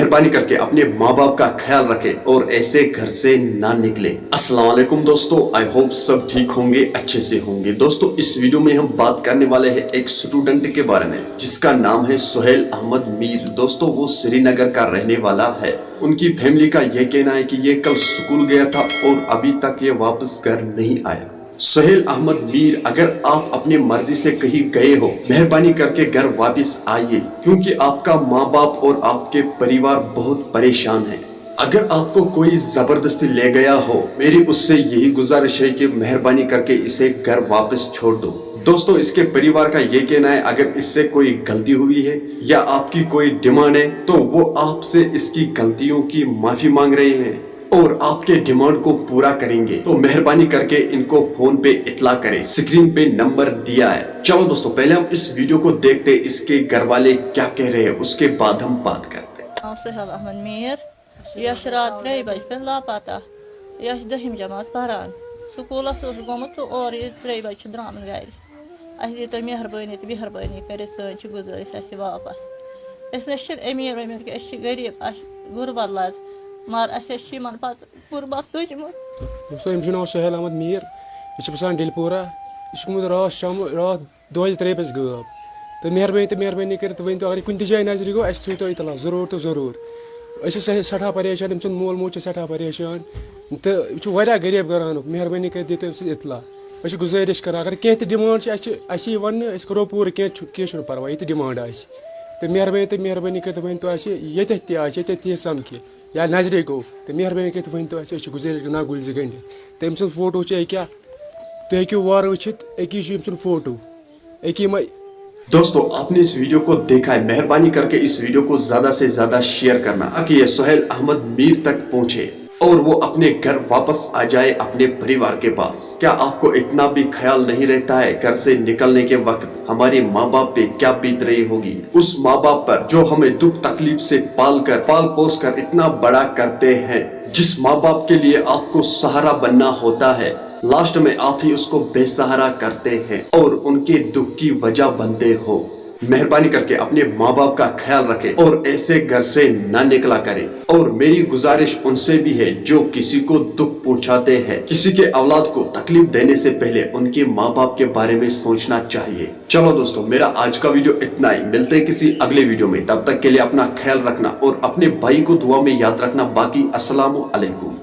मेहरबानी करके अपने माँ बाप का ख्याल रखें और ऐसे घर से ना निकले। अस्सलाम वालेकुम दोस्तों, आई होप सब ठीक होंगे, अच्छे से होंगे। दोस्तों इस वीडियो में हम बात करने वाले हैं एक स्टूडेंट के बारे में जिसका नाम है सुहेल अहमद मीर। दोस्तों वो श्रीनगर का रहने वाला है। उनकी फैमिली का यह कहना है कि ये कल स्कूल गया था और अभी तक ये वापस घर नहीं आया। सुहेल अहमद मीर, अगर आप अपनी मर्जी से कहीं गए हो, मेहरबानी करके घर वापस आइए, क्योंकि आपका माँ बाप और आपके परिवार बहुत परेशान है। अगर आपको कोई जबरदस्ती ले गया हो, मेरी उससे यही गुजारिश है कि मेहरबानी करके इसे घर वापस छोड़ दो। दोस्तों इसके परिवार का ये कहना है अगर इससे कोई गलती हुई है या आपकी कोई डिमांड है तो वो आपसे इसकी गलतियों की माफी मांग रहे हैं और आपके डिमांड को पूरा करेंगे। तो मेहरबानी करके इनको फोन पे इतला करें, स्क्रीन पे नंबर दिया है। चलो दोस्तों पहले हम इस वीडियो को देखते हैं, इसके घर वाले क्या कह रहे हैं, उसके बाद हम बात करते हैं। सुहेल अहमद मीर यह रात 3 बजे पे लापता, यह 10वीं जमात परान स्कूलस गोमुत और 3 बजे द्राम गर। अस तो मेहरबानी तो मेहरबानी कर सन गुजारिश अस वापस। अस अमीर वमीर कि गरीब गुरबत लद मगर अस गुरबत तुजमुत। दोस्तों अम्स नाव सुहेल अहमद मीर, यह बसान दिलपोरा, यह रात शाम रात 2-3 बजे गब। तो मेहरबानी कर वन अगर कुछ जाए नजर गो अस तो इतला जरूर तो जरूर। सठा परेशान, अम मोल मोज सठा परेशान तो यह गरीब घरान, मेहरबानी कर दियो इतला। अस गुजारिश कर अगर कह डिमांड अस वन करो पूरा कह परवाह ये डिमांड आस तो मेहरबानी कर वन तो ये समखि या नजरे गो तो मेहरबानी कर वन तो गुजारिश ना गुलज गंड तो अम सुन फोटो क्या तुम हेकू वार वचित अकी सुन फोटो अकी दोस्तों आपने इस वीडियो को देखा है, मेहरबानी करके इस वीडियो को ज्यादा से ज्यादा शेयर करना ताकि ये सुहेल अहमद मीर तक पहुंचे और वो अपने घर वापस आ जाए अपने परिवार के पास। क्या आपको इतना भी ख्याल नहीं रहता है घर से निकलने के वक्त हमारे माँ बाप पे क्या बीत रही होगी, उस माँ बाप पर जो हमें दुख तकलीफ से पाल पोस कर इतना बड़ा करते हैं। जिस माँ बाप के लिए आपको सहारा बनना होता है, लास्ट में आप ही उसको बेसहारा करते हैं और उनके दुख की वजह बनते हो। मेहरबानी करके अपने माँ बाप का ख्याल रखें और ऐसे घर से ना निकला करें। और मेरी गुजारिश उनसे भी है जो किसी को दुख पहुंचाते हैं, किसी के औलाद को तकलीफ देने से पहले उनके माँ बाप के बारे में सोचना चाहिए। चलो दोस्तों मेरा आज का वीडियो इतना ही, मिलते हैं किसी अगले वीडियो में। तब तक के लिए अपना ख्याल रखना और अपने भाई को दुआ में याद रखना। बाकी अस्सलाम वालेकुम।